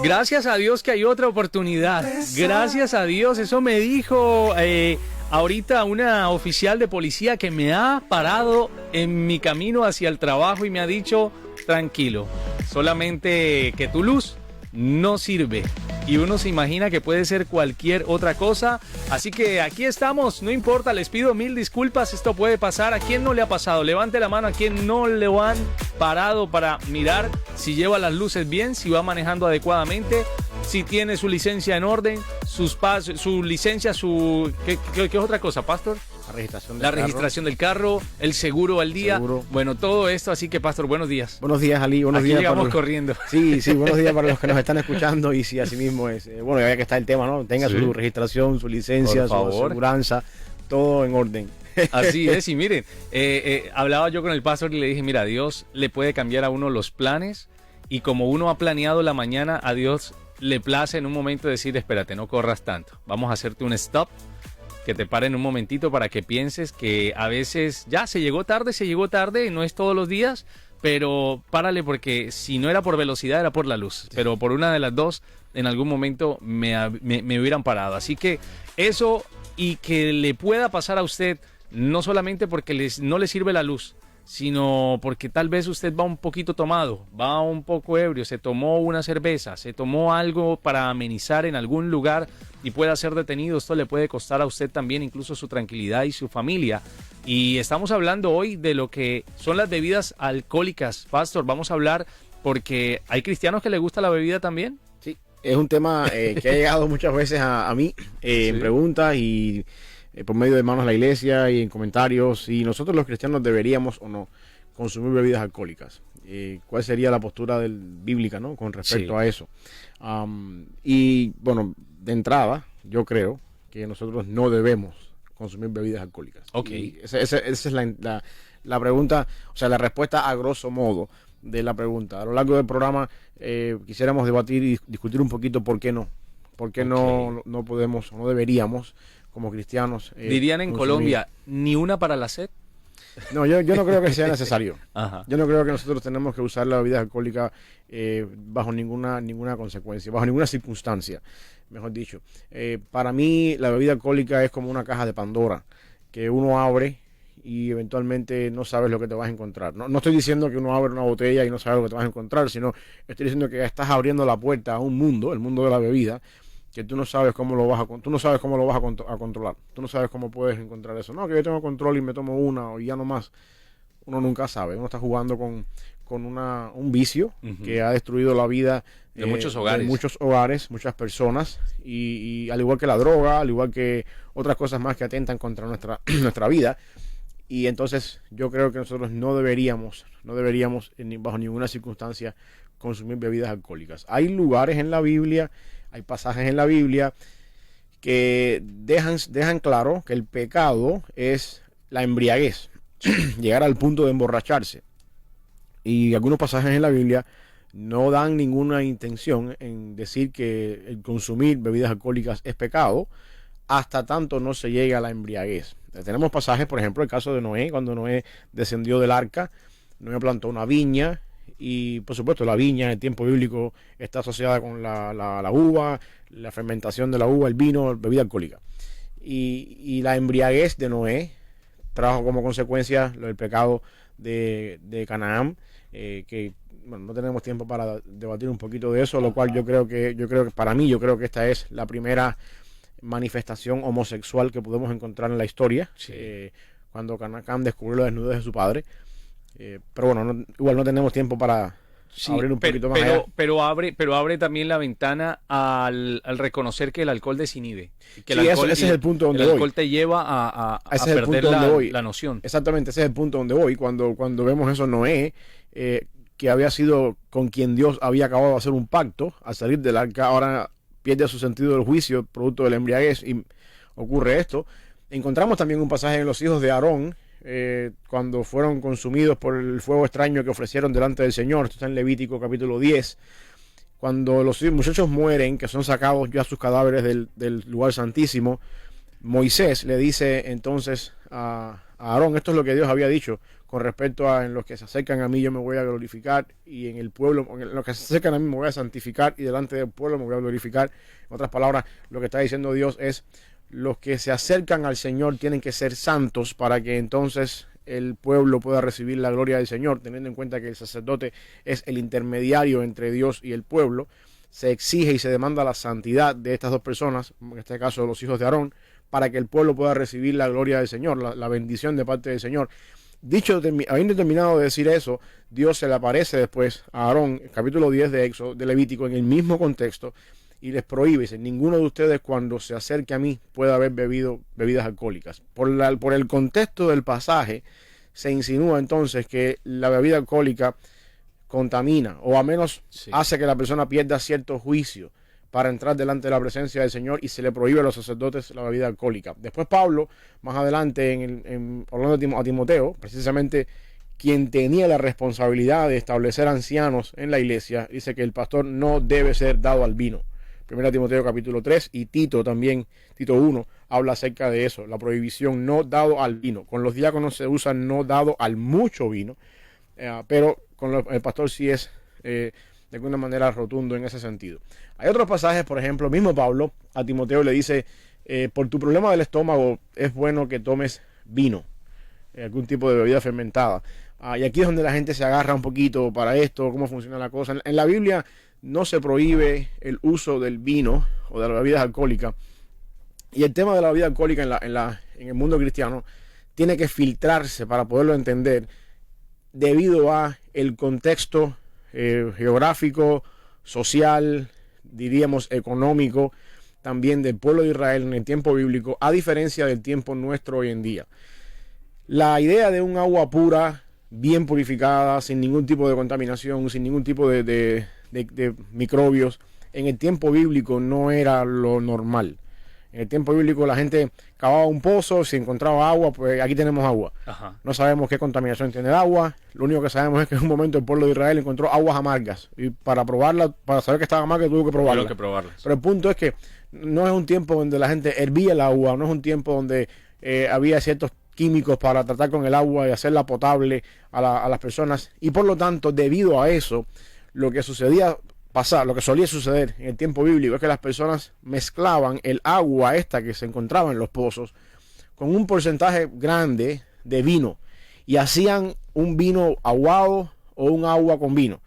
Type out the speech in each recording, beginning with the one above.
Gracias a Dios que hay otra oportunidad. Gracias a Dios. Eso me dijo ahorita una oficial de policía que me ha parado en mi camino hacia el trabajo y me ha dicho, tranquilo, solamente que tu luz no sirve. Y uno se imagina que puede ser cualquier otra cosa. Así que aquí estamos, no importa, les pido mil disculpas, esto puede pasar. ¿A quién no le ha pasado? Levante la mano a quien no le han parado para mirar si lleva las luces bien, si va manejando adecuadamente, si tiene su licencia en orden, su licencia, ¿qué es otra cosa, Pastor? La registración del carro, el seguro al día. Bueno, todo esto, así que, Pastor, buenos días. Buenos días, Ali. Buenos días. Llegamos corriendo. Sí, buenos días para los que nos están escuchando. Y sí, así mismo es. Bueno, ya que está el tema, ¿no? Tenga su registración, su licencia, su aseguranza, todo en orden. Así es, y miren, hablaba yo con el pastor y le dije, mira, Dios le puede cambiar a uno los planes, y como uno ha planeado la mañana, a Dios le place en un momento decir, espérate, no corras tanto, vamos a hacerte un stop, que te paren un momentito para que pienses que a veces ya se llegó tarde, no es todos los días, pero párale, porque si no era por velocidad era por la luz, pero por una de las dos en algún momento me hubieran parado. Así que eso, y que le pueda pasar a usted, no solamente porque no le sirve la luz, sino porque tal vez usted va un poquito tomado, va un poco ebrio, se tomó una cerveza, se tomó algo para amenizar en algún lugar y pueda ser detenido. Esto le puede costar a usted también incluso su tranquilidad y su familia. Y estamos hablando hoy de lo que son las bebidas alcohólicas. Pastor, vamos a hablar porque hay cristianos que les gusta la bebida también. Sí, es un tema que ha llegado muchas veces a mí en preguntas y por medio de hermanos de la iglesia y en comentarios, si nosotros los cristianos deberíamos o no consumir bebidas alcohólicas. ¿Cuál sería la postura bíblica, ¿no?, con respecto a eso? Y bueno, de entrada, yo creo que nosotros no debemos consumir bebidas alcohólicas. Okay. Esa es la pregunta, o sea, la respuesta a grosso modo de la pregunta. A lo largo del programa quisiéramos debatir y discutir un poquito por qué no. ¿Por qué no podemos o no deberíamos, como cristianos, dirían en consumir? Colombia, ¿ni una para la sed? No, yo no creo que sea necesario. Ajá. Yo no creo que nosotros tenemos que usar la bebida alcohólica bajo ninguna consecuencia, bajo ninguna circunstancia, mejor dicho. Para mí, la bebida alcohólica es como una caja de Pandora que uno abre y eventualmente no sabes lo que te vas a encontrar. No estoy diciendo que uno abre una botella y no sabes lo que te vas a encontrar, sino estoy diciendo que estás abriendo la puerta a un mundo, el mundo de la bebida, que tú no sabes cómo lo vas a controlar. Tú no sabes cómo puedes encontrar eso. No, que yo tengo control y me tomo una o ya no más. Uno nunca sabe. Uno está jugando con un vicio que ha destruido la vida de muchos hogares, muchas personas, y al igual que la droga, al igual que otras cosas más que atentan contra nuestra vida. Y entonces yo creo que nosotros no deberíamos bajo ninguna circunstancia consumir bebidas alcohólicas. Hay lugares en la Biblia, hay pasajes en la Biblia que dejan claro que el pecado es la embriaguez, llegar al punto de emborracharse. Y algunos pasajes en la Biblia no dan ninguna intención en decir que el consumir bebidas alcohólicas es pecado, hasta tanto no se llegue a la embriaguez. Tenemos pasajes, por ejemplo, el caso de Noé, cuando Noé descendió del arca. Noé plantó una viña, y por supuesto la viña en el tiempo bíblico está asociada con la uva, la fermentación de la uva, el vino, bebida alcohólica. Y la embriaguez de Noé trajo como consecuencia el pecado de Canaán, que bueno, no tenemos tiempo para debatir un poquito de eso, lo cual yo creo que para mí esta es la primera manifestación homosexual que podemos encontrar en la historia, cuando Canaán descubrió la desnudez de su padre. Pero bueno, igual no tenemos tiempo para abrir un poquito más allá. Pero abre también la ventana al reconocer que el alcohol desinhibe. Que ese es el punto donde voy. El alcohol te lleva a perder la noción. Exactamente, ese es el punto donde voy. Cuando vemos eso, Noé, que había sido con quien Dios había acabado de hacer un pacto, al salir del arca, ahora pierde su sentido del juicio, producto de la embriaguez, y ocurre esto. Encontramos también un pasaje en los hijos de Aarón, cuando fueron consumidos por el fuego extraño que ofrecieron delante del Señor. Esto está en Levítico capítulo 10. Cuando los muchachos mueren, que son sacados ya sus cadáveres del lugar santísimo, Moisés le dice entonces a a Aarón. Esto es lo que Dios había dicho con respecto a en los que se acercan a mí yo me voy a glorificar y en el pueblo, en los que se acercan a mí me voy a santificar y delante del pueblo me voy a glorificar. En otras palabras, lo que está diciendo Dios es los que se acercan al Señor tienen que ser santos para que entonces el pueblo pueda recibir la gloria del Señor, teniendo en cuenta que el sacerdote es el intermediario entre Dios y el pueblo. Se exige y se demanda la santidad de estas dos personas, en este caso los hijos de Aarón, para que el pueblo pueda recibir la gloria del Señor, la bendición de parte del Señor. Habiendo terminado de decir eso, Dios se le aparece después a Aarón, capítulo 10 de Levítico, en el mismo contexto, y les prohíbe, dice, ninguno de ustedes cuando se acerque a mí pueda haber bebido bebidas alcohólicas. Por el contexto del pasaje, se insinúa entonces que la bebida alcohólica contamina, o a menos hace que la persona pierda cierto juicio para entrar delante de la presencia del Señor, y se le prohíbe a los sacerdotes la bebida alcohólica. Después Pablo, más adelante, hablando a Timoteo, precisamente quien tenía la responsabilidad de establecer ancianos en la iglesia, dice que el pastor no debe ser dado al vino. 1 Timoteo capítulo 3 y Tito también, Tito 1, habla acerca de eso, la prohibición no dado al vino. Con los diáconos se usa no dado al mucho vino, pero con el pastor sí es de alguna manera rotundo en ese sentido. Hay otros pasajes, por ejemplo, mismo Pablo a Timoteo le dice, por tu problema del estómago es bueno que tomes vino, algún tipo de bebida fermentada. Y aquí es donde la gente se agarra un poquito para esto, cómo funciona la cosa. En la Biblia no se prohíbe el uso del vino o de las bebidas alcohólicas. Y el tema de la bebida alcohólica en el mundo cristiano tiene que filtrarse para poderlo entender debido a el contexto geográfico, social, diríamos económico, también del pueblo de Israel en el tiempo bíblico, a diferencia del tiempo nuestro hoy en día. La idea de un agua pura, bien purificada, sin ningún tipo de contaminación, sin ningún tipo de microbios, en el tiempo bíblico no era lo normal. En el tiempo bíblico la gente cavaba un pozo, si encontraba agua, pues aquí tenemos agua. Ajá. No sabemos qué contaminación tiene el agua, lo único que sabemos es que en un momento el pueblo de Israel encontró aguas amargas, y para probarla, para saber que estaba amarga, tuvo que probarla. Pero el punto es que no es un tiempo donde la gente hervía el agua, no es un tiempo donde había ciertos químicos para tratar con el agua y hacerla potable a las personas, y por lo tanto, debido a eso, lo que solía suceder en el tiempo bíblico es que las personas mezclaban el agua esta que se encontraba en los pozos con un porcentaje grande de vino y hacían un vino aguado o un agua con vino.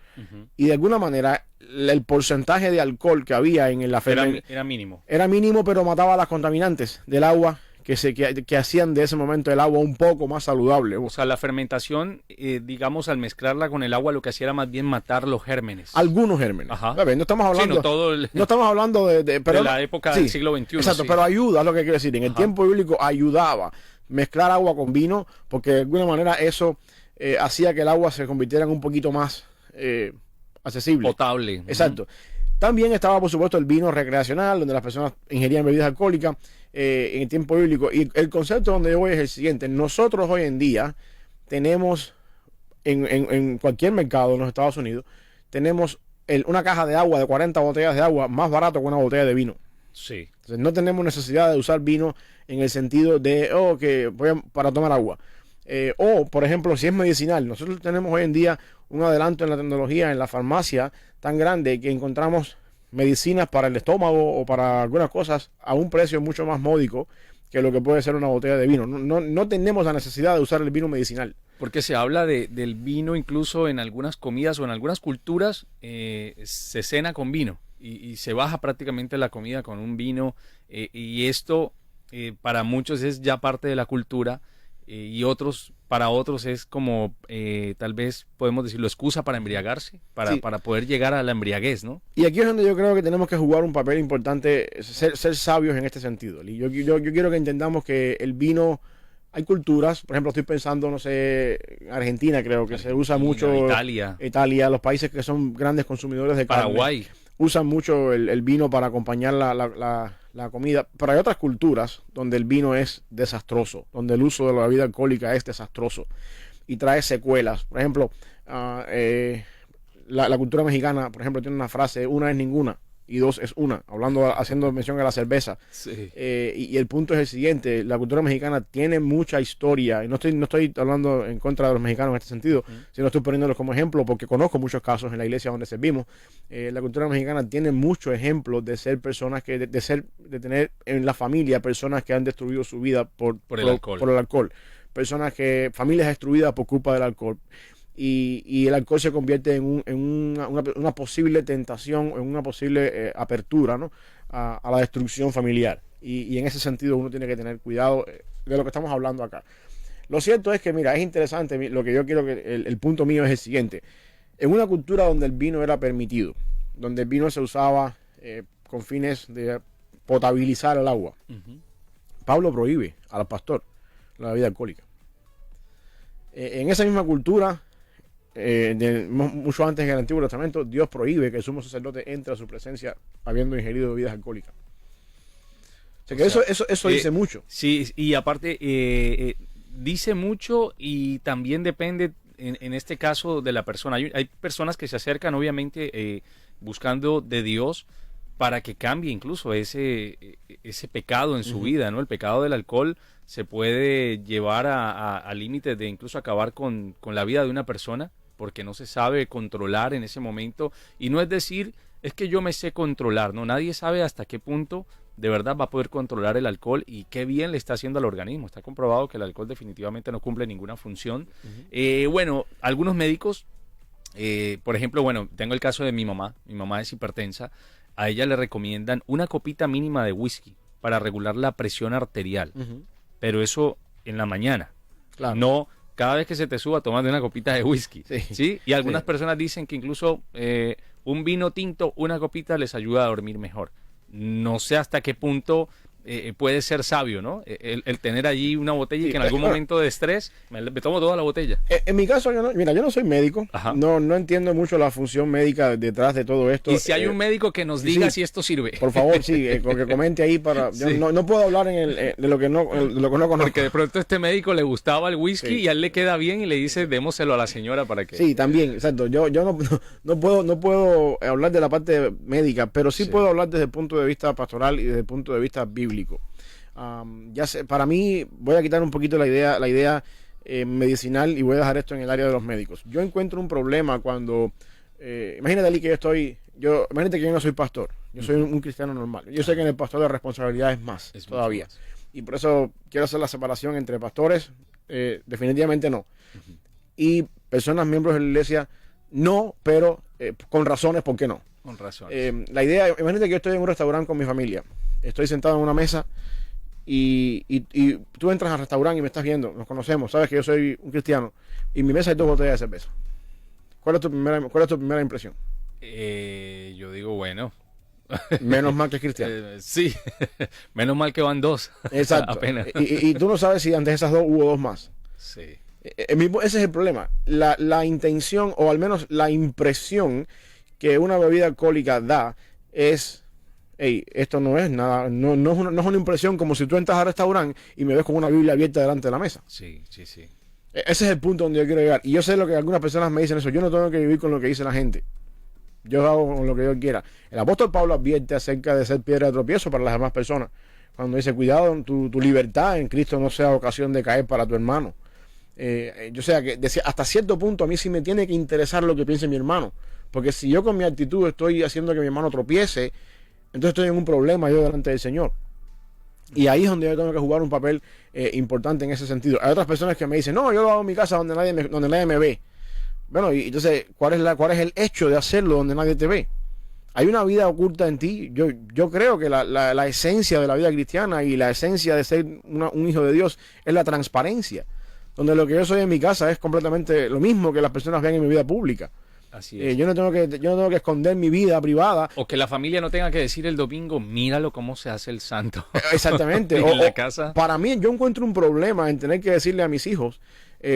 Y de alguna manera el porcentaje de alcohol que había en la fermentación era mínimo. Era mínimo, pero mataba las contaminantes del agua que hacían de ese momento el agua un poco más saludable. O sea, la fermentación, digamos, al mezclarla con el agua, lo que hacía era más bien matar los gérmenes. Algunos gérmenes. Ajá. No estamos hablando, no estamos hablando de la época del siglo XXI. Exacto, pero ayuda, es lo que quiero decir. En el tiempo bíblico ayudaba mezclar agua con vino, porque de alguna manera eso hacía que el agua se convirtiera en un poquito más accesible. Potable. Exacto. También estaba, por supuesto, el vino recreacional, donde las personas ingerían bebidas alcohólicas en el tiempo bíblico. Y el concepto donde yo voy es el siguiente. Nosotros hoy en día tenemos, en cualquier mercado en los Estados Unidos, tenemos una caja de agua de 40 botellas de agua más barato que una botella de vino. Sí. Entonces no tenemos necesidad de usar vino en el sentido de, que voy para tomar agua. O, por ejemplo, si es medicinal, nosotros tenemos hoy en día un adelanto en la tecnología, en la farmacia, tan grande que encontramos medicinas para el estómago o para algunas cosas a un precio mucho más módico que lo que puede ser una botella de vino. No tenemos la necesidad de usar el vino medicinal. Porque se habla del vino incluso en algunas comidas o en algunas culturas, se cena con vino y se baja prácticamente la comida con un vino, y esto para muchos es ya parte de la cultura. Y para otros es como, tal vez podemos decirlo, excusa para embriagarse, para poder llegar a la embriaguez, ¿no? Y aquí es donde yo creo que tenemos que jugar un papel importante, ser sabios en este sentido. Y yo quiero que entendamos que el vino, hay culturas, por ejemplo, estoy pensando, no sé, Argentina creo que se usa mucho. Italia, los países que son grandes consumidores de carne. Paraguay. Usan mucho el vino para acompañar la comida, pero hay otras culturas donde el vino es desastroso, donde el uso de la bebida alcohólica es desastroso y trae secuelas. Por ejemplo, la cultura mexicana, por ejemplo, tiene una frase, una es ninguna. y dos es una, haciendo mención a la cerveza. Sí. Y el punto es el siguiente, la cultura mexicana tiene mucha historia, y no estoy hablando en contra de los mexicanos en este sentido, sino estoy poniéndolos como ejemplo porque conozco muchos casos en la iglesia donde servimos. La cultura mexicana tiene muchos ejemplos de ser personas de tener en la familia personas que han destruido su vida por el alcohol. Familias destruidas por culpa del alcohol. Y el alcohol se convierte en una posible tentación, en una posible apertura, ¿no? a la destrucción familiar. Y en ese sentido uno tiene que tener cuidado de lo que estamos hablando acá. Lo cierto es que, mira, es interesante, lo que yo quiero el punto mío es el siguiente. En una cultura donde el vino era permitido, donde el vino se usaba con fines de potabilizar el agua, Pablo prohíbe al pastor la bebida alcohólica. En esa misma cultura, mucho antes en el Antiguo Testamento, Dios prohíbe que el sumo sacerdote entre a su presencia habiendo ingerido bebidas alcohólicas. O sea que eso dice mucho. Sí, y aparte dice mucho y también depende en este caso de la persona. Hay personas que se acercan obviamente buscando de Dios para que cambie incluso ese pecado en su vida, ¿no? El pecado del alcohol se puede llevar a límites de incluso acabar con la vida de una persona, porque no se sabe controlar en ese momento. Y no es decir, es que yo me sé controlar, ¿no? Nadie sabe hasta qué punto de verdad va a poder controlar el alcohol y qué bien le está haciendo al organismo. Está comprobado que el alcohol definitivamente no cumple ninguna función. Bueno, algunos médicos, por ejemplo, bueno, tengo el caso de mi mamá. Mi mamá es hipertensa. A ella le recomiendan una copita mínima de whisky para regular la presión arterial. Pero eso en la mañana. Claro. No cada vez que se te suba, tomate una copita de whisky. Sí. ¿Sí? Y algunas personas dicen que incluso un vino tinto, una copita, les ayuda a dormir mejor. No sé hasta qué punto puede ser sabio, ¿no? El tener allí una botella y que en algún momento de estrés me tomo toda la botella. En mi caso, yo no soy médico. No entiendo mucho la función médica detrás de todo esto. Y si hay un médico que nos diga si esto sirve. Por favor, sí, porque comente ahí para... Yo no puedo hablar de lo que no conozco. Porque de pronto a este médico le gustaba el whisky y a él le queda bien y le dice, démoselo a la señora para que... Sí, también, exacto. Yo no puedo hablar de la parte médica, pero sí puedo hablar desde el punto de vista pastoral y desde el punto de vista bíblico. Ya sé, para mí voy a quitar un poquito la idea medicinal y voy a dejar esto en el área de los médicos. Yo encuentro un problema cuando imagínate, Ali, que imagínate que yo no soy pastor, yo soy un cristiano normal. Yo sé que en el pastor la responsabilidad es más todavía más. Y por eso quiero hacer la separación entre pastores, definitivamente no, y personas miembros de la iglesia, no, pero con razones, ¿por qué no? Con razones. La idea, imagínate que yo estoy en un restaurante con mi familia, estoy sentado en una mesa y tú entras al restaurante y me estás viendo, nos conocemos, sabes que yo soy un cristiano y en mi mesa hay 2 botellas de cerveza. ¿Cuál es tu primera impresión? Yo digo, bueno, menos mal que es cristiano. Sí, menos mal que van 2. Exacto. Apenas. Y tú no sabes si antes de esas 2 hubo 2 más. Sí. Ese es el problema. La intención, o al menos la impresión que una bebida alcohólica da es... esto no es nada, no es una impresión como si tú entras al restaurante y me ves con una Biblia abierta delante de la mesa. Sí. Ese es el punto donde yo quiero llegar. Y yo sé lo que algunas personas me dicen eso. Yo no tengo que vivir con lo que dice la gente. Yo hago con lo que yo quiera. El apóstol Pablo advierte acerca de ser piedra de tropiezo para las demás personas. Cuando dice, cuidado, tu libertad en Cristo no sea ocasión de caer para tu hermano. Yo sé que hasta cierto punto a mí sí me tiene que interesar lo que piense mi hermano. Porque si yo con mi actitud estoy haciendo que mi hermano tropiece, entonces estoy en un problema yo delante del Señor. Y ahí es donde yo tengo que jugar un papel importante en ese sentido. Hay otras personas que me dicen, no, yo lo hago en mi casa donde nadie me ve. Bueno, y entonces, ¿cuál es el hecho de hacerlo donde nadie te ve? Hay una vida oculta en ti. Yo creo que la esencia de la vida cristiana y la esencia de ser un hijo de Dios es la transparencia. Donde lo que yo soy en mi casa es completamente lo mismo que las personas vean en mi vida pública. Así es. Yo no tengo que esconder mi vida privada. O que la familia no tenga que decir el domingo, míralo cómo se hace el santo. Exactamente. En la casa. Para mí, yo encuentro un problema en tener que decirle a mis hijos,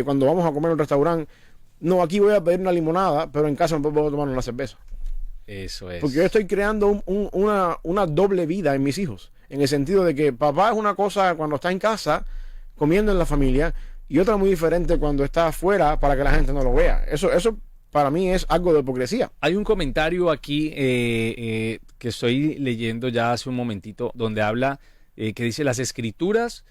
cuando vamos a comer en un restaurante, no, aquí voy a pedir una limonada, pero en casa me puedo tomar una cerveza. Eso es. Porque yo estoy creando una doble vida en mis hijos. En el sentido de que papá es una cosa cuando está en casa, comiendo en la familia, y otra muy diferente cuando está afuera para que la gente no lo vea. Eso para mí es algo de hipocresía. Hay un comentario aquí que estoy leyendo ya hace un momentito, donde habla que dice: las escrituras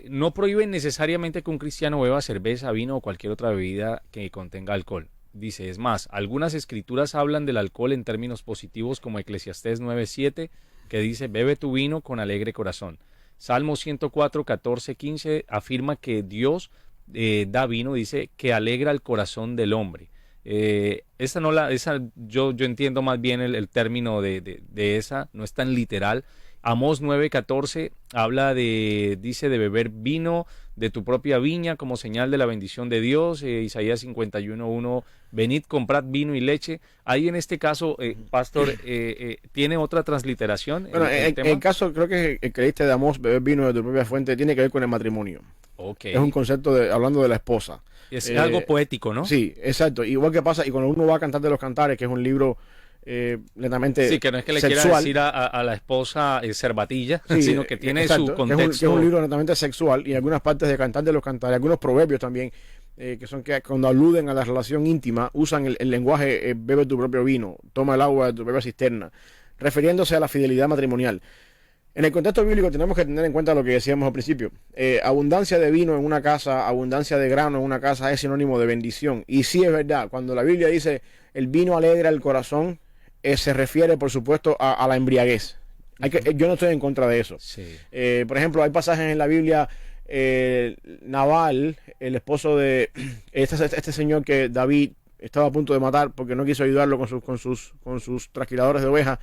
no prohíben necesariamente que un cristiano beba cerveza, vino o cualquier otra bebida que contenga alcohol. Dice, es más, algunas escrituras hablan del alcohol en términos positivos, como Eclesiastés 9:7, que dice: bebe tu vino con alegre corazón. Salmo 104, 14, 15 afirma que Dios da vino, dice, que alegra el corazón del hombre. Yo entiendo más bien el término de esa, no es tan literal. Amós 9:14 habla dice de beber vino de tu propia viña como señal de la bendición de Dios. Isaías 51:1, venid, comprad vino y leche. Ahí en este caso, pastor, ¿tiene otra transliteración? Bueno, en el caso, creo que el que leíste de Amós, beber vino de tu propia fuente, tiene que ver con el matrimonio. Okay. Es un concepto hablando de la esposa. Es algo poético, ¿no? Sí, exacto. Igual que pasa, y cuando uno va a Cantar de los Cantares, que es un libro netamente sí, que no es que le sexual, quiera decir a la esposa cervatilla, sí, sino que tiene su contexto. Que es un libro netamente sexual, y algunas partes de Cantar de los Cantares, algunos proverbios también, que son que cuando aluden a la relación íntima, usan el lenguaje bebe tu propio vino, toma el agua de tu propia cisterna, refiriéndose a la fidelidad matrimonial. En el contexto bíblico tenemos que tener en cuenta lo que decíamos al principio. Abundancia de vino en una casa, abundancia de grano en una casa es sinónimo de bendición. Y sí es verdad, cuando la Biblia dice el vino alegra el corazón, se refiere por supuesto a la embriaguez. Yo no estoy en contra de eso. Sí. Por ejemplo, hay pasajes en la Biblia, Nabal, el esposo de este señor que David estaba a punto de matar porque no quiso ayudarlo con sus trasquiladores de ovejas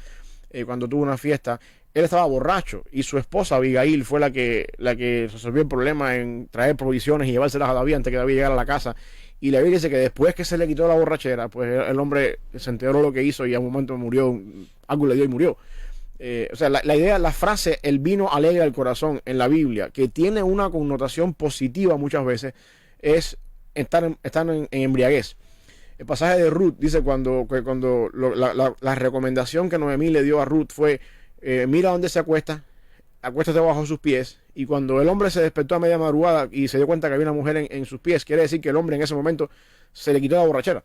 cuando tuvo una fiesta. Él estaba borracho y su esposa Abigail fue la que resolvió el problema en traer provisiones y llevárselas a David antes que David llegara a la casa. Y la Biblia dice que después que se le quitó la borrachera, pues el hombre se enteró lo que hizo y a un momento murió, algo le dio y murió. O sea, la idea, la frase el vino alegra el corazón en la Biblia, que tiene una connotación positiva muchas veces, es estar en embriaguez. El pasaje de Ruth dice cuando la recomendación que Noemí le dio a Ruth fue mira dónde se acuéstate bajo sus pies. Y cuando el hombre se despertó a media madrugada y se dio cuenta que había una mujer en sus pies, quiere decir que el hombre en ese momento se le quitó la borrachera.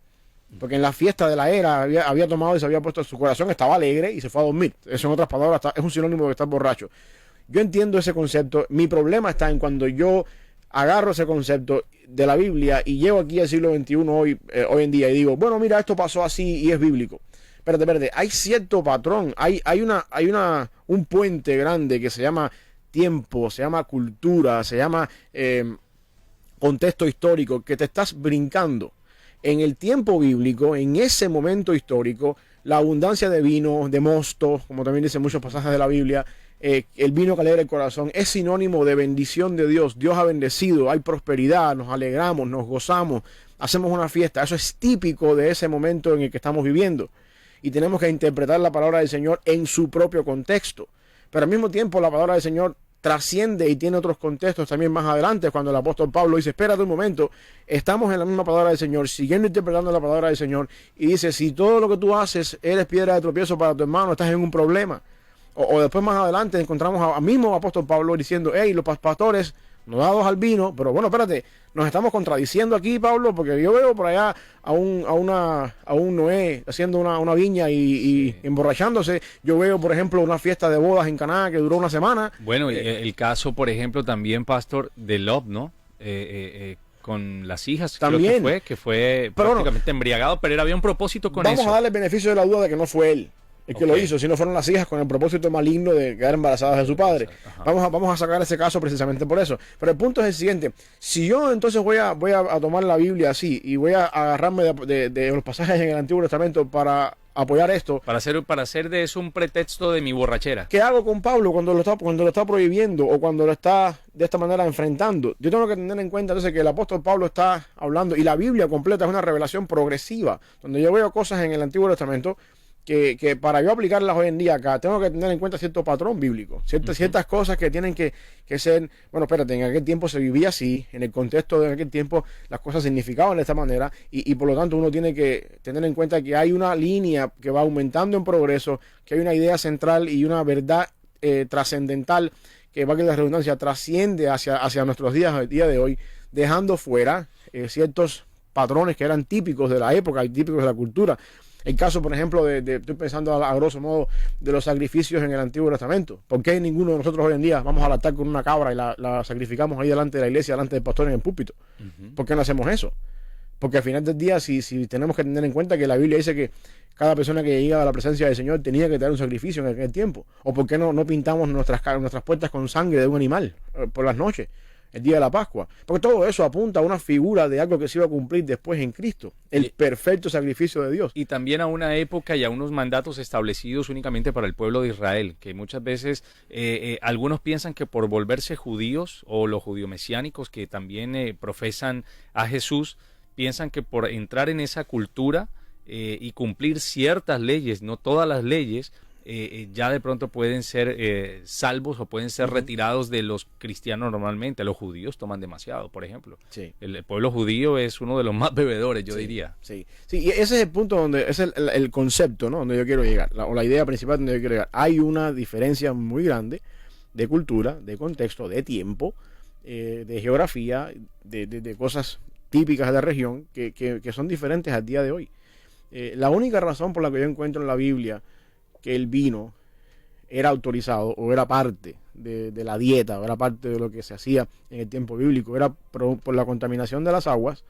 Porque en la fiesta de la era había tomado y se había puesto, su corazón estaba alegre y se fue a dormir. Eso, en otras palabras, es un sinónimo de estar borracho. Yo entiendo ese concepto. Mi problema está en cuando yo agarro ese concepto de la Biblia y llevo aquí al siglo XXI hoy en día y digo, bueno, mira, esto pasó así y es bíblico. Espérate, hay cierto patrón, hay un puente grande que se llama tiempo, se llama cultura, se llama contexto histórico, que te estás brincando. En el tiempo bíblico, en ese momento histórico, la abundancia de vino, de mosto, como también dicen muchos pasajes de la Biblia, el vino que alegra el corazón, es sinónimo de bendición de Dios. Dios ha bendecido, hay prosperidad, nos alegramos, nos gozamos, hacemos una fiesta. Eso es típico de ese momento en el que estamos viviendo. Y tenemos que interpretar la palabra del Señor en su propio contexto. Pero al mismo tiempo la palabra del Señor trasciende y tiene otros contextos también más adelante, cuando el apóstol Pablo dice, espérate un momento, estamos en la misma palabra del Señor, siguiendo interpretando la palabra del Señor, y dice, si todo lo que tú haces eres piedra de tropiezo para tu hermano, estás en un problema. O después más adelante encontramos al mismo apóstol Pablo diciendo, hey, los pastores no dados al vino, pero bueno, espérate, nos estamos contradiciendo aquí, Pablo, porque yo veo por allá a un Noé haciendo una viña y emborrachándose. Yo veo, por ejemplo, una fiesta de bodas en Caná que duró una semana. Bueno, y el caso, por ejemplo, también, pastor, de Lot, ¿no? Con las hijas, también, creo que fue prácticamente embriagado, pero había un propósito con eso. Vamos a darle el beneficio de la duda de que no fue él el que lo hizo, si no fueron las hijas con el propósito maligno de quedar embarazadas de su padre. Vamos a sacar ese caso precisamente por eso. Pero el punto es el siguiente: si yo entonces voy a tomar la Biblia así y voy a agarrarme de los pasajes en el Antiguo Testamento para apoyar esto, para hacer de eso un pretexto de mi borrachera, ¿qué hago con Pablo cuando lo está prohibiendo o cuando lo está de esta manera enfrentando? Yo tengo que tener en cuenta entonces que el apóstol Pablo está hablando, y la Biblia completa es una revelación progresiva, donde yo veo cosas en el Antiguo Testamento que para yo aplicarlas hoy en día acá, tengo que tener en cuenta cierto patrón bíblico, ciertas cosas que tienen que ser, bueno, espérate, en aquel tiempo se vivía así, en el contexto de aquel tiempo las cosas significaban de esta manera, y por lo tanto uno tiene que tener en cuenta que hay una línea que va aumentando en progreso, que hay una idea central y una verdad trascendental que, va que la redundancia, trasciende hacia nuestros días, el día de hoy, dejando fuera ciertos patrones que eran típicos de la época y típicos de la cultura. El caso, por ejemplo, estoy pensando a grosso modo de los sacrificios en el Antiguo Testamento. ¿Por qué ninguno de nosotros hoy en día vamos al altar con una cabra y la sacrificamos ahí delante de la iglesia, delante del pastor en el púlpito? ¿Por qué no hacemos eso? Porque al final del día, si tenemos que tener en cuenta que la Biblia dice que cada persona que llega a la presencia del Señor tenía que traer un sacrificio en aquel tiempo. ¿O por qué no pintamos nuestras puertas con sangre de un animal por las noches, el día de la Pascua? Porque todo eso apunta a una figura de algo que se iba a cumplir después en Cristo, el perfecto sacrificio de Dios. Y también a una época y a unos mandatos establecidos únicamente para el pueblo de Israel, que muchas veces algunos piensan que por volverse judíos o los judío-mesiánicos que también profesan a Jesús, piensan que por entrar en esa cultura y cumplir ciertas leyes, no todas las leyes, ya de pronto pueden ser salvos o pueden ser retirados de los cristianos normalmente. Los judíos toman demasiado, por ejemplo. Sí. El pueblo judío es uno de los más bebedores, yo diría. Sí, y ese es el punto donde es el concepto, ¿no? Donde yo quiero llegar, o la idea principal donde yo quiero llegar. Hay una diferencia muy grande de cultura, de contexto, de tiempo, de geografía, de cosas típicas de la región que son diferentes al día de hoy. La única razón por la que yo encuentro en la Biblia que el vino era autorizado o era parte de la dieta o era parte de lo que se hacía en el tiempo bíblico, era por la contaminación de las aguas,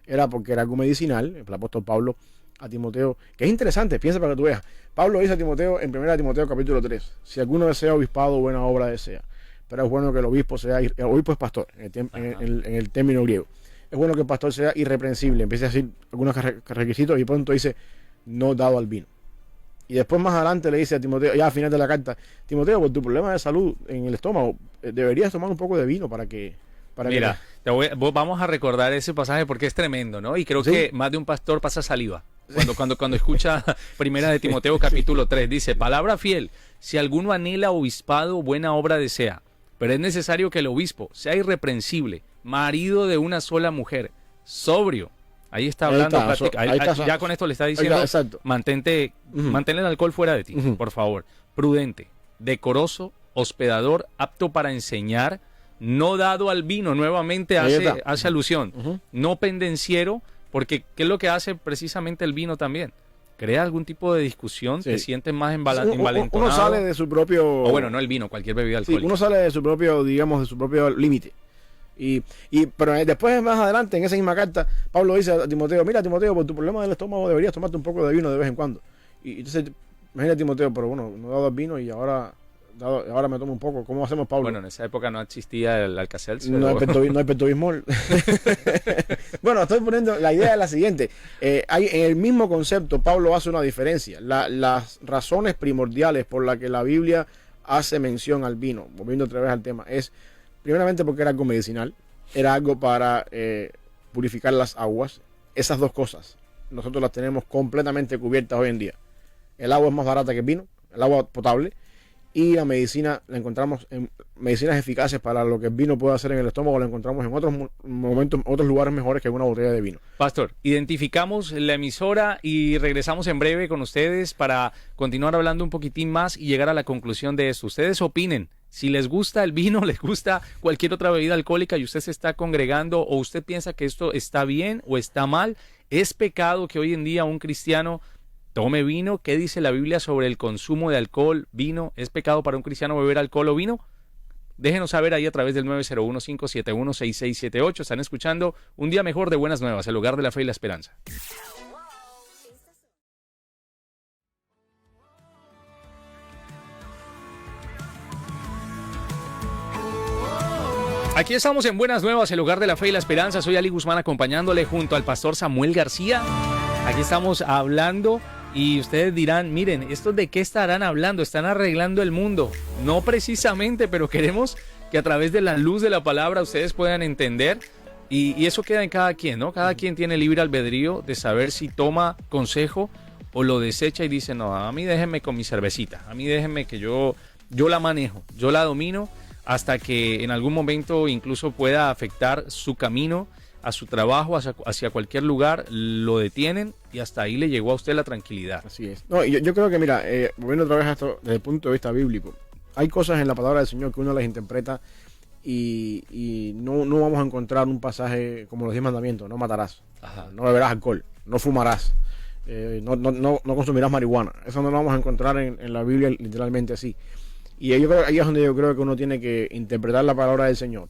era porque era algo medicinal. El apóstol Pablo a Timoteo, que es interesante, piensa para que tú veas, Pablo dice a Timoteo en 1 Timoteo capítulo 3, si alguno desea obispado, buena obra desea, pero es bueno que el obispo sea, el obispo es pastor en el término griego, es bueno que el pastor sea irreprensible, empieza a decir algunos requisitos y pronto dice no dado al vino. Y después más adelante le dice a Timoteo, ya al final de la carta, Timoteo, por tu problema de salud en el estómago, deberías tomar un poco de vino para que... Mira, vamos a recordar ese pasaje porque es tremendo, ¿no? Y creo que más de un pastor pasa saliva cuando escucha primera de Timoteo capítulo 3. Dice, palabra fiel, si alguno anhela obispado, buena obra desea. Pero es necesario que el obispo sea irreprensible, marido de una sola mujer, sobrio. Ahí está hablando, ya con esto le está diciendo, mantén el alcohol fuera de ti, por favor. Prudente, decoroso, hospedador, apto para enseñar, no dado al vino, nuevamente hace alusión, no pendenciero, porque ¿qué es lo que hace precisamente el vino también? Crea algún tipo de discusión, te sientes más envalentonado. Uno sale de su propio... O bueno, no el vino, cualquier bebida alcohólica. Uno sale de su propio, digamos, de su propio límite. Pero después, más adelante, en esa misma carta, Pablo dice a Timoteo, mira Timoteo, por tu problema del estómago deberías tomarte un poco de vino de vez en cuando. Y entonces, imagínate Timoteo, pero bueno, no he dado el vino y ahora me tomo un poco. ¿Cómo hacemos, Pablo? Bueno, en esa época no existía el Alka-Seltzer. No hay Pepto-Bismol. Bueno, estoy poniendo, la idea es la siguiente. En el mismo concepto, Pablo hace una diferencia. Las razones primordiales por las que la Biblia hace mención al vino, volviendo otra vez al tema, es primeramente porque era algo medicinal, era algo para purificar las aguas. Esas dos cosas nosotros las tenemos completamente cubiertas hoy en día. El agua es más barata que el vino, el agua potable, y la medicina la encontramos en medicinas eficaces para lo que el vino puede hacer en el estómago, la encontramos en otros momentos, otros lugares mejores que una botella de vino. Pastor, identificamos la emisora y regresamos en breve con ustedes para continuar hablando un poquitín más y llegar a la conclusión de esto. Ustedes opinen. Si les gusta el vino, les gusta cualquier otra bebida alcohólica y usted se está congregando o usted piensa que esto está bien o está mal, ¿es pecado que hoy en día un cristiano tome vino? ¿Qué dice la Biblia sobre el consumo de alcohol, vino? ¿Es pecado para un cristiano beber alcohol o vino? Déjenos saber ahí a través del 901-571-6678. Están escuchando Un Día Mejor de Buenas Nuevas, el hogar de la fe y la esperanza. Aquí estamos en Buenas Nuevas, el hogar de la fe y la esperanza. Soy Ali Guzmán acompañándole junto al pastor Samuel García. Aquí estamos hablando y ustedes dirán, miren, ¿estos de qué estarán hablando? Están arreglando el mundo. No precisamente, pero queremos que a través de la luz de la palabra ustedes puedan entender. Y eso queda en cada quien, ¿no? Cada quien tiene libre albedrío de saber si toma consejo o lo desecha y dice, no, a mí déjenme con mi cervecita. A mí déjenme que yo la manejo, yo la domino, hasta que en algún momento incluso pueda afectar su camino, a su trabajo, hacia cualquier lugar, lo detienen y hasta ahí le llegó a usted la tranquilidad. Así es. No, yo creo que, mira, volviendo otra vez a esto desde el punto de vista bíblico, hay cosas en la palabra del Señor que uno las interpreta y no vamos a encontrar un pasaje como los 10 mandamientos: no matarás, Ajá. no beberás alcohol, no fumarás, no consumirás marihuana. Eso no lo vamos a encontrar en la Biblia literalmente así. Y yo creo, ahí es donde yo creo que uno tiene que interpretar la palabra del Señor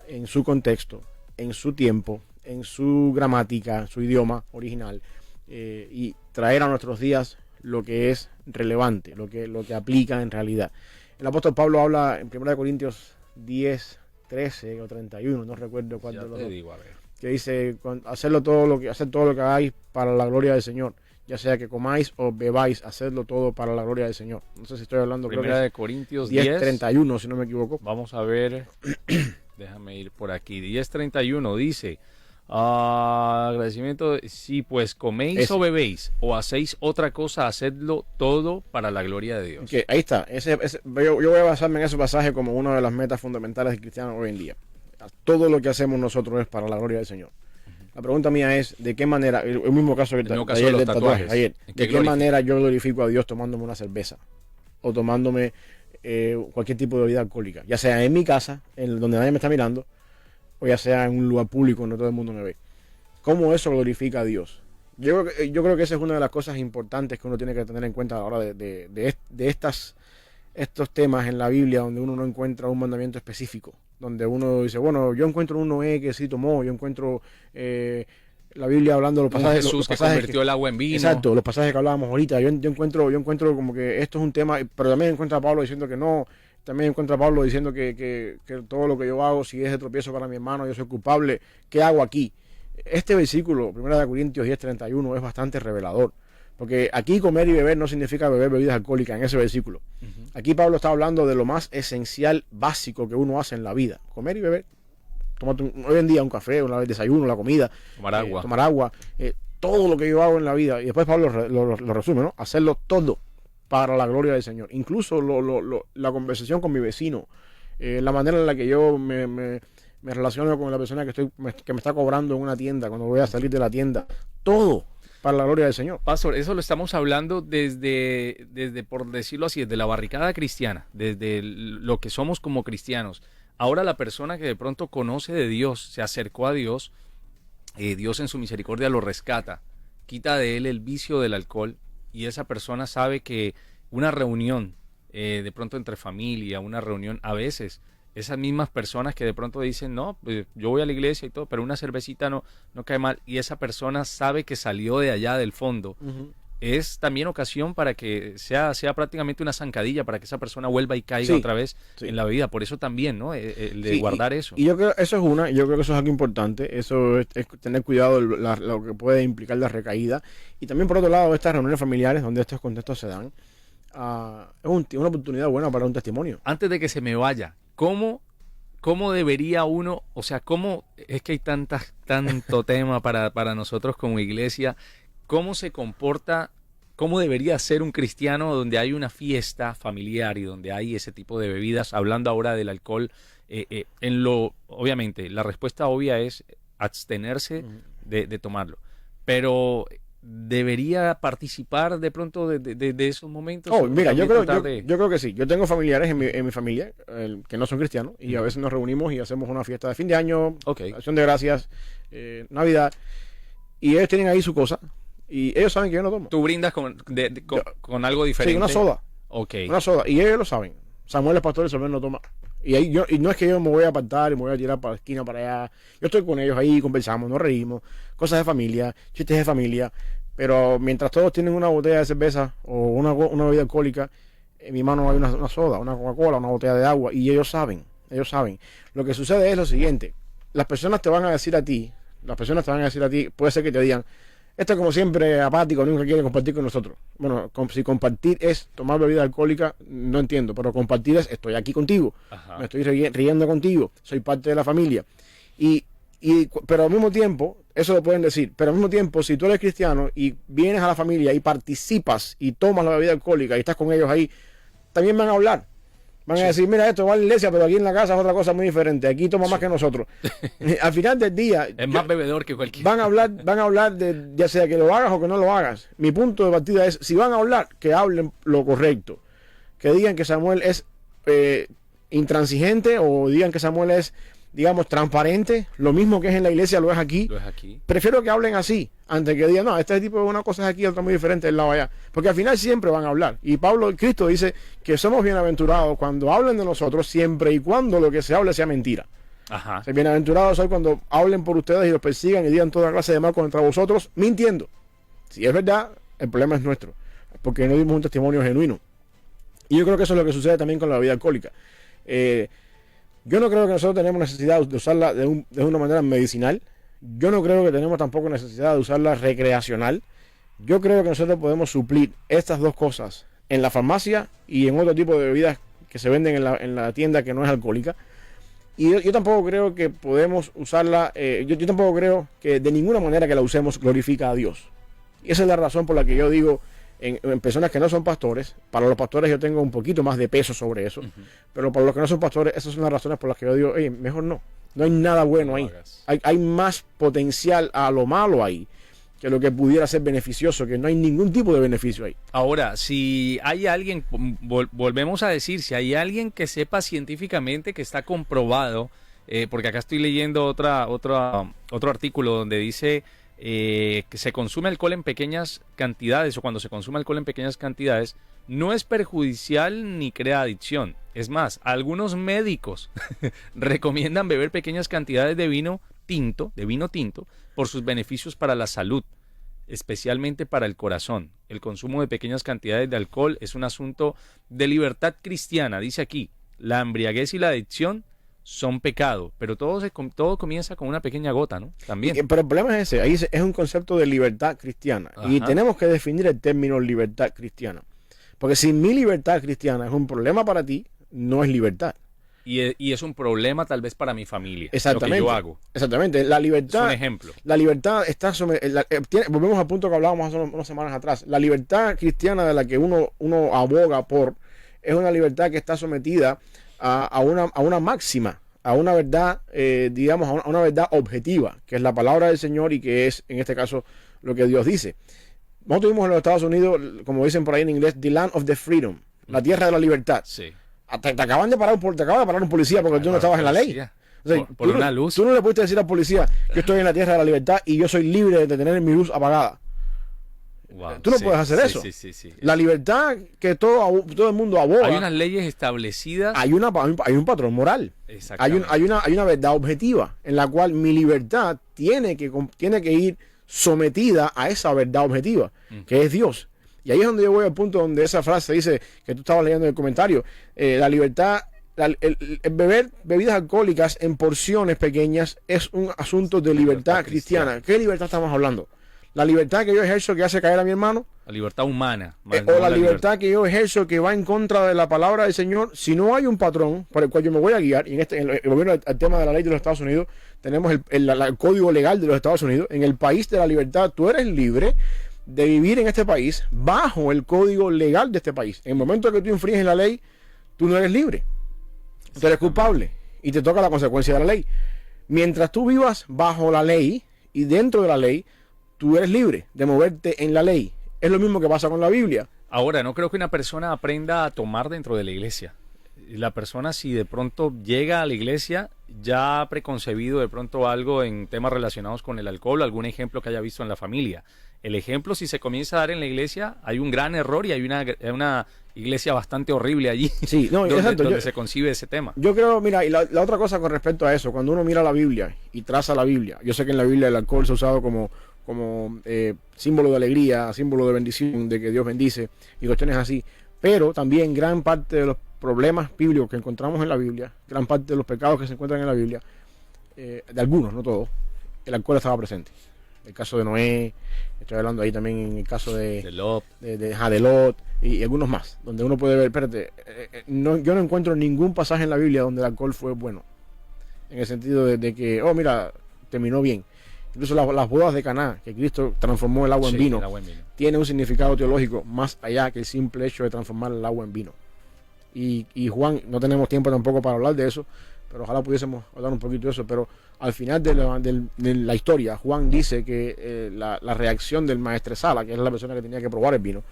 en su contexto, en su tiempo, en su gramática, su idioma original, y traer a nuestros días lo que es relevante, lo que aplica en realidad. El apóstol Pablo habla en 1 Corintios 10, 13 o 31, no recuerdo cuál de los dos, que dice: hacer todo lo que hagáis para la gloria del Señor, ya sea que comáis o bebáis, hacedlo todo para la gloria del Señor. No sé si estoy hablando, creo que Primera de Corintios 10, 31, si no me equivoco. Vamos a ver, déjame ir por aquí. 10:31 dice: agradecimiento, si pues coméis o bebéis o hacéis otra cosa, hacedlo todo para la gloria de Dios. Okay, ahí está. Yo voy a basarme en ese pasaje como una de las metas fundamentales del cristiano hoy en día. Todo lo que hacemos nosotros es para la gloria del Señor. La pregunta mía es: ¿de qué manera, el mismo caso de los tatuajes, ayer, ¿de qué manera yo glorifico a Dios tomándome una cerveza o tomándome cualquier tipo de bebida alcohólica? Ya sea en mi casa, donde nadie me está mirando, o ya sea en un lugar público donde todo el mundo me ve. ¿Cómo eso glorifica a Dios? Yo creo que esa es una de las cosas importantes que uno tiene que tener en cuenta a la hora de estos temas en la Biblia, donde uno no encuentra un mandamiento específico, donde uno dice: bueno, yo encuentro un Noé que sí tomó, yo encuentro la Biblia hablando de los pasajes, Jesús que convirtió el agua en vino. Exacto, los pasajes que hablábamos ahorita. Yo encuentro como que esto es un tema, pero también encuentro a Pablo diciendo que no. También encuentro a Pablo diciendo que todo lo que yo hago, si es de tropiezo para mi hermano, yo soy culpable. ¿Qué hago aquí? Este versículo, 1 Corintios 10:31, es bastante revelador. Porque aquí comer y beber no significa beber bebidas alcohólicas en ese versículo. Aquí Pablo está hablando de lo más esencial, básico que uno hace en la vida: comer y beber. Hoy en día un café, un desayuno, la comida, tomar agua, todo lo que yo hago en la vida. Y después Pablo lo resume, ¿no? Hacerlo todo para la gloria del Señor. Incluso la conversación con mi vecino, la manera en la que yo me relaciono con la persona que me está cobrando en una tienda, cuando voy a salir de la tienda, todo para la gloria del Señor. Pastor, eso lo estamos hablando desde, por decirlo así, desde la barricada cristiana, desde lo que somos como cristianos. Ahora la persona que de pronto conoce de Dios, se acercó a Dios, Dios en su misericordia lo rescata, quita de él el vicio del alcohol, y esa persona sabe que una reunión, de pronto entre familia, una reunión, a veces esas mismas personas que de pronto dicen: no, pues yo voy a la iglesia y todo, pero una cervecita no cae mal, y esa persona sabe que salió de allá del fondo. Es también ocasión para que sea prácticamente una zancadilla para que esa persona vuelva y caiga otra vez en la vida. Por eso también, ¿no? El de guardar eso. Y yo creo que eso es algo importante. Eso es tener cuidado lo que puede implicar la recaída. Y también, por otro lado, estas reuniones familiares donde estos contextos se dan, es una oportunidad buena para un testimonio. Antes de que se me vaya, ¿cómo debería uno, o sea, cómo es que hay tanto tema para nosotros como iglesia? ¿Cómo se comporta, cómo debería ser un cristiano donde hay una fiesta familiar y donde hay ese tipo de bebidas? Hablando ahora del alcohol, obviamente, la respuesta obvia es abstenerse de tomarlo. Pero ¿debería participar de pronto de esos momentos? Mira, yo creo que sí. Yo tengo familiares en mi familia que no son cristianos, y a veces nos reunimos y hacemos una fiesta de fin de año, acción de gracias, Navidad, y ellos tienen ahí su cosa. Y ellos saben que yo no tomo. ¿Tú brindas con algo diferente? Sí, una soda. Una soda. Y ellos lo saben. Samuel es pastor y Samuel no toma. Y no es que yo me voy a apartar y me voy a tirar para la esquina, para allá. Yo estoy con ellos ahí, conversamos, nos reímos. Cosas de familia, chistes de familia. Pero mientras todos tienen una botella de cerveza o una bebida alcohólica, en mi mano hay una soda, una Coca-Cola, una botella de agua. Y ellos saben. Lo que sucede es lo siguiente. Las personas te van a decir a ti, puede ser que te digan: esto es como siempre apático, nunca quiere compartir con nosotros. Bueno, si compartir es tomar bebida alcohólica, no entiendo, pero compartir es: estoy aquí contigo, me estoy riendo contigo, soy parte de la familia. Pero al mismo tiempo, eso lo pueden decir, pero al mismo tiempo, si tú eres cristiano y vienes a la familia y participas y tomas la bebida alcohólica y estás con ellos ahí, también van a hablar. Van a decir: mira, esto va a la iglesia, pero aquí en la casa es otra cosa muy diferente. Aquí toma más que nosotros. Al final del día, es más bebedor que cualquiera. Van a hablar de, ya sea que lo hagas o que no lo hagas. Mi punto de partida es: si van a hablar, que hablen lo correcto. Que digan que Samuel es intransigente o digan que Samuel es, digamos, transparente, lo mismo que es en la iglesia lo es aquí. Lo es aquí. Prefiero que hablen así, antes que digan, no, este tipo de una cosa es aquí, otra muy diferente del lado allá. Porque al final siempre van a hablar. Y Cristo dice que somos bienaventurados cuando hablen de nosotros, siempre y cuando lo que se hable sea mentira. Ajá. O sea, bienaventurados soy cuando hablen por ustedes y los persigan y digan toda clase de mal contra vosotros, mintiendo. Si es verdad, el problema es nuestro, porque no dimos un testimonio genuino. Y yo creo que eso es lo que sucede también con la bebida alcohólica. Yo no creo que nosotros tenemos necesidad de usarla de una manera medicinal. Yo no creo que tenemos tampoco necesidad de usarla recreacional. Yo creo que nosotros podemos suplir estas dos cosas en la farmacia y en otro tipo de bebidas que se venden en la tienda que no es alcohólica. Y yo tampoco creo que podemos usarla, yo tampoco creo que de ninguna manera que la usemos glorifica a Dios. Y esa es la razón por la que yo digo, en personas que no son pastores, para los pastores yo tengo un poquito más de peso sobre eso, pero para los que no son pastores, esas son las razones por las que yo digo, oye, mejor no hay nada bueno ahí. Hay más potencial a lo malo ahí que lo que pudiera ser beneficioso, que no hay ningún tipo de beneficio ahí. Ahora, si hay alguien, volvemos a decir, si hay alguien que sepa científicamente que está comprobado, porque acá estoy leyendo otro artículo donde dice que se consume alcohol en pequeñas cantidades, o cuando se consume alcohol en pequeñas cantidades, no es perjudicial ni crea adicción. Es más, algunos médicos recomiendan beber pequeñas cantidades de vino tinto, por sus beneficios para la salud, especialmente para el corazón. El consumo de pequeñas cantidades de alcohol es un asunto de libertad cristiana. Dice aquí, la embriaguez y la adicción son pecado, pero todo comienza con una pequeña gota, ¿no? También. Pero el problema es ese, ahí es un concepto de libertad cristiana. Ajá. Y tenemos que definir el término libertad cristiana. Porque si mi libertad cristiana es un problema para ti, no es libertad. Y es un problema tal vez para mi familia. Exactamente. Lo que yo hago. Exactamente. La libertad. Es un ejemplo. La libertad está volvemos al punto que hablábamos hace unas semanas atrás. La libertad cristiana de la que uno aboga por es una libertad que está sometida a una máxima, a una verdad, digamos, a una verdad objetiva, que es la palabra del Señor y que es, en este caso, lo que Dios dice. Nosotros tuvimos en los Estados Unidos, como dicen por ahí en inglés, the land of the freedom, la tierra de la libertad. Sí. Te acaba de parar un policía porque tú no estabas en la ley. O sea, por una luz. Tú no le puedes decir al policía, yo estoy en la tierra de la libertad y yo soy libre de tener mi luz apagada. Wow, tú no puedes hacer eso. Sí. La libertad que todo el mundo aboga. Hay unas leyes establecidas. Hay un patrón moral. Hay una verdad objetiva en la cual mi libertad tiene que ir sometida a esa verdad objetiva, que es Dios. Y ahí es donde yo voy al punto donde esa frase dice, que tú estabas leyendo en el comentario, la libertad, el beber bebidas alcohólicas en porciones pequeñas es un asunto de libertad cristiana. ¿Qué libertad estamos hablando? La libertad que yo ejerzo que hace caer a mi hermano. La libertad humana. O la libertad que yo ejerzo que va en contra de la palabra del Señor. Si no hay un patrón por el cual yo me voy a guiar, y volviendo al tema de la ley de los Estados Unidos, tenemos el código legal de los Estados Unidos. En el país de la libertad, tú eres libre de vivir en este país bajo el código legal de este país. En el momento que tú infringes la ley, tú no eres libre. Tú eres culpable y te toca la consecuencia de la ley. Mientras tú vivas bajo la ley y dentro de la ley, tú eres libre de moverte en la ley. Es lo mismo que pasa con la Biblia. Ahora, no creo que una persona aprenda a tomar dentro de la iglesia. La persona, si de pronto llega a la iglesia, ya ha preconcebido de pronto algo en temas relacionados con el alcohol, algún ejemplo que haya visto en la familia. El ejemplo, si se comienza a dar en la iglesia, hay un gran error y hay una iglesia bastante horrible allí. Sí, no, donde se concibe ese tema. Yo creo, mira, y la otra cosa con respecto a eso, cuando uno mira la Biblia y traza la Biblia, yo sé que en la Biblia el alcohol se ha usado como símbolo de alegría, símbolo de bendición, de que Dios bendice y cuestiones así, pero también gran parte de los problemas bíblicos que encontramos en la Biblia, gran parte de los pecados que se encuentran en la Biblia, de algunos, no todos, el alcohol estaba presente. El caso de Noé, estoy hablando ahí también en el caso de Lot y algunos más, donde uno puede ver, espérate, yo no encuentro ningún pasaje en la Biblia donde el alcohol fue bueno, en el sentido de que, mira, terminó bien. Incluso las bodas de Caná, que Cristo transformó el agua en vino, tiene un significado teológico más allá que el simple hecho de transformar el agua en vino. Y Juan, no tenemos tiempo tampoco para hablar de eso, pero ojalá pudiésemos hablar un poquito de eso, pero al final de la historia, Juan dice que la reacción del maestresala, que es la persona que tenía que probar el vino,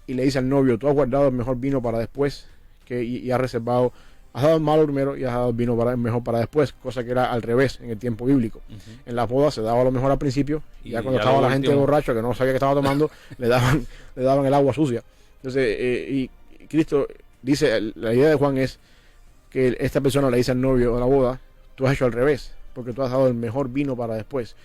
y le dice al novio, tú has guardado el mejor vino para después, y has reservado has dado el malo primero y has dado el vino mejor para después, cosa que era al revés en el tiempo bíblico. En las bodas se daba lo mejor al principio y ya cuando estaba la gente borracha que no sabía que estaba tomando, le daban el agua sucia. Entonces, y Cristo dice, la idea de Juan es que esta persona le dice al novio de la boda, tú has hecho al revés, porque tú has dado el mejor vino para después.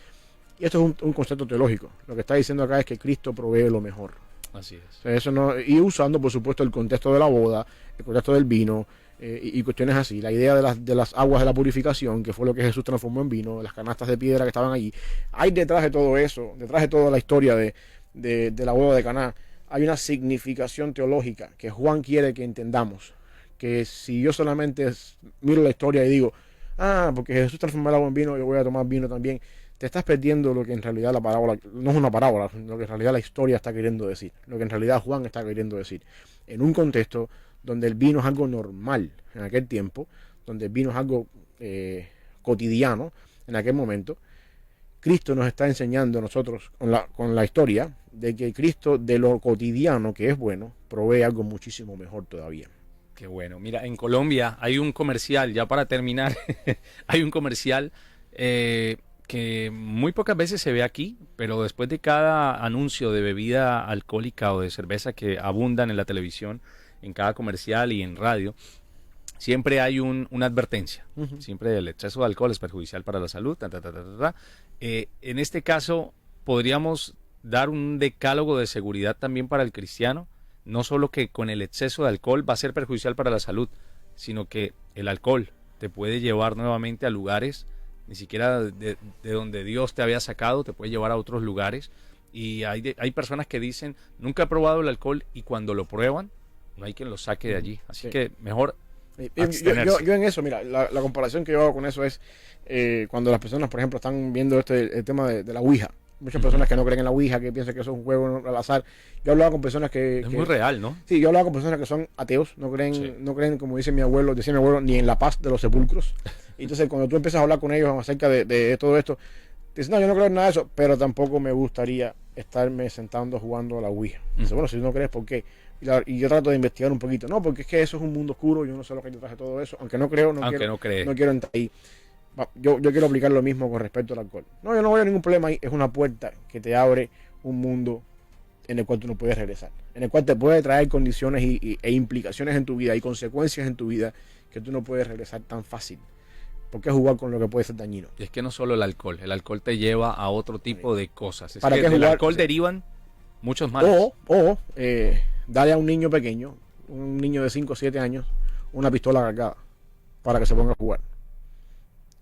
Y esto es un concepto teológico. Lo que está diciendo acá es que Cristo provee lo mejor. Así es. O sea, eso no, y usando, por supuesto, el contexto de la boda, el contexto del vino y cuestiones así. La idea de las aguas de la purificación, que fue lo que Jesús transformó en vino, las canastas de piedra que estaban allí. Hay detrás de todo eso, detrás de toda la historia de la boda de Caná, hay una significación teológica que Juan quiere que entendamos. Que si yo solamente miro la historia y digo, porque Jesús transformó el agua en vino, yo voy a tomar vino también, te estás perdiendo lo que en realidad la parábola, no es una parábola, lo que en realidad la historia está queriendo decir, lo que en realidad Juan está queriendo decir. En un contexto donde el vino es algo normal en aquel tiempo, donde el vino es algo cotidiano en aquel momento, Cristo nos está enseñando a nosotros con la historia de que Cristo de lo cotidiano que es bueno, provee algo muchísimo mejor todavía. Qué bueno. Mira, en Colombia hay un comercial, ya para terminar, hay un comercial que muy pocas veces se ve aquí, pero después de cada anuncio de bebida alcohólica o de cerveza que abundan en la televisión, en cada comercial y en radio, siempre hay una advertencia. Siempre el exceso de alcohol es perjudicial para la salud. En este caso, podríamos dar un decálogo de seguridad también para el cristiano, no solo que con el exceso de alcohol va a ser perjudicial para la salud, sino que el alcohol te puede llevar nuevamente a lugares ni siquiera de donde Dios te había sacado, te puede llevar a otros lugares. Y hay personas que dicen, nunca he probado el alcohol, y cuando lo prueban, no hay quien lo saque de allí. Así que mejor abstenerse. Yo en eso, mira, la comparación que yo hago con eso es cuando las personas, por ejemplo, están viendo el tema de la Ouija. Muchas personas que no creen en la Ouija, que piensan que eso es un juego al azar. Yo hablaba con personas que... Es muy real, ¿no? Sí, yo hablaba con personas que son ateos, no creen, como decía mi abuelo, ni en la paz de los sepulcros. Y entonces cuando tú empiezas a hablar con ellos acerca de todo esto, te dicen, no, yo no creo en nada de eso, pero tampoco me gustaría estarme sentando jugando a la Ouija. Dice, bueno, si no crees, ¿por qué? Y yo trato de investigar un poquito. No, porque es que eso es un mundo oscuro, yo no sé lo que hay detrás de todo eso. Aunque no creo, no quiero entrar ahí. Yo quiero aplicar lo mismo con respecto al alcohol. No, yo no voy a ningún problema ahí. Es una puerta que te abre un mundo en el cual tú no puedes regresar. En el cual te puede traer condiciones e implicaciones en tu vida y consecuencias en tu vida que tú no puedes regresar tan fácil. ¿Por qué jugar con lo que puede ser dañino? Y es que no solo el alcohol te lleva a otro tipo de cosas. Es ¿Para que qué del jugar? alcohol derivan muchos males. O darle a un niño pequeño, un niño de 5 o 7 años, una pistola cargada para que se ponga a jugar.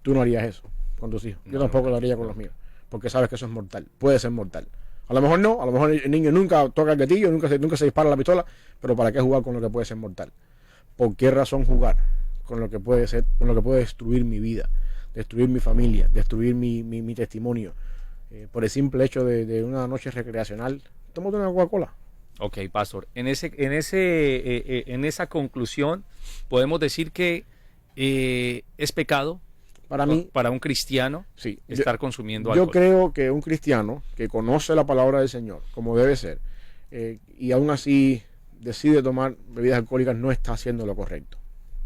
Tú no harías eso con tus hijos. Yo tampoco lo haría con los míos, porque sabes que eso es mortal, puede ser mortal. A lo mejor no, a lo mejor el niño nunca toca el gatillo, nunca se dispara la pistola, pero ¿para qué jugar con lo que puede ser mortal? ¿Por qué razón jugar con lo que puede ser, con lo que puede destruir mi vida, destruir mi familia, destruir mi testimonio? Por el simple hecho de una noche recreacional, tómate una Coca-Cola. Ok, pastor. En esa conclusión podemos decir que es pecado para mí, para un cristiano, sí, estar consumiendo alcohol. Yo creo que un cristiano que conoce la palabra del Señor como debe ser y aún así decide tomar bebidas alcohólicas, no está haciendo lo correcto.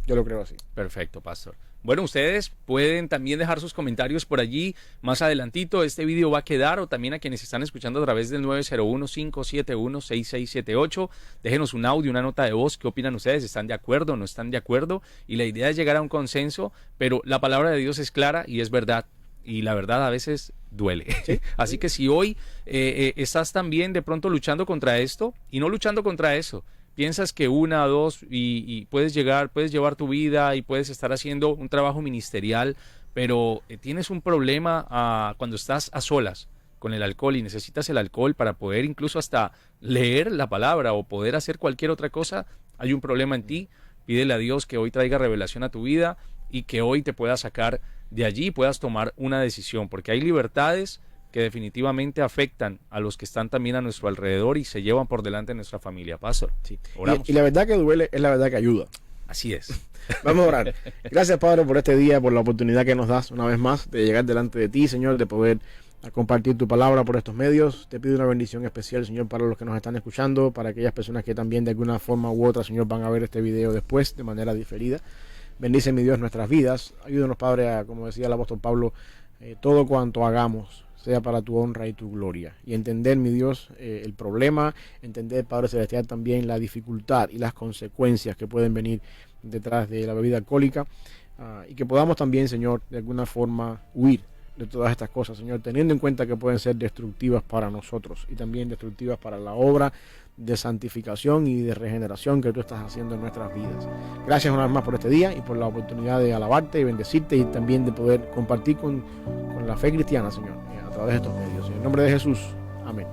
Yo lo creo así. Perfecto, pastor. Bueno, ustedes pueden también dejar sus comentarios por allí más adelantito. Este video va a quedar, o también a quienes están escuchando a través del 901-571-6678. Déjenos un audio, una nota de voz. ¿Qué opinan ustedes? ¿Están de acuerdo o no están de acuerdo? Y la idea es llegar a un consenso, pero la palabra de Dios es clara y es verdad. Y la verdad a veces duele. ¿Sí? Así que si hoy estás también de pronto luchando contra esto y no luchando contra eso, piensas que una o dos y puedes llevar tu vida y puedes estar haciendo un trabajo ministerial, pero tienes un problema cuando estás a solas con el alcohol y necesitas el alcohol para poder incluso hasta leer la palabra o poder hacer cualquier otra cosa, hay un problema en ti. Pídele a Dios que hoy traiga revelación a tu vida y que hoy te pueda sacar de allí y puedas tomar una decisión, porque hay libertades que definitivamente afectan a los que están también a nuestro alrededor y se llevan por delante de nuestra familia. Pastor, sí. Y la verdad que duele es la verdad que ayuda. Así es. Vamos a orar. Gracias, Padre, por este día, por la oportunidad que nos das una vez más de llegar delante de ti, Señor, de poder compartir tu palabra por estos medios. Te pido una bendición especial, Señor, para los que nos están escuchando, para aquellas personas que también de alguna forma u otra, Señor, van a ver este video después de manera diferida. Bendice, mi Dios, nuestras vidas. Ayúdanos, Padre, a, como decía el apóstol Pablo, todo cuanto hagamos sea para tu honra y tu gloria. Y entender, mi Dios, el problema, entender, Padre Celestial, también la dificultad y las consecuencias que pueden venir detrás de la bebida alcohólica. Y que podamos también, Señor, de alguna forma huir de todas estas cosas, Señor, teniendo en cuenta que pueden ser destructivas para nosotros y también destructivas para la obra de santificación y de regeneración que tú estás haciendo en nuestras vidas. Gracias una vez más por este día y por la oportunidad de alabarte y bendecirte y también de poder compartir con la fe cristiana, Señor, a través de estos medios. En el nombre de Jesús, amén.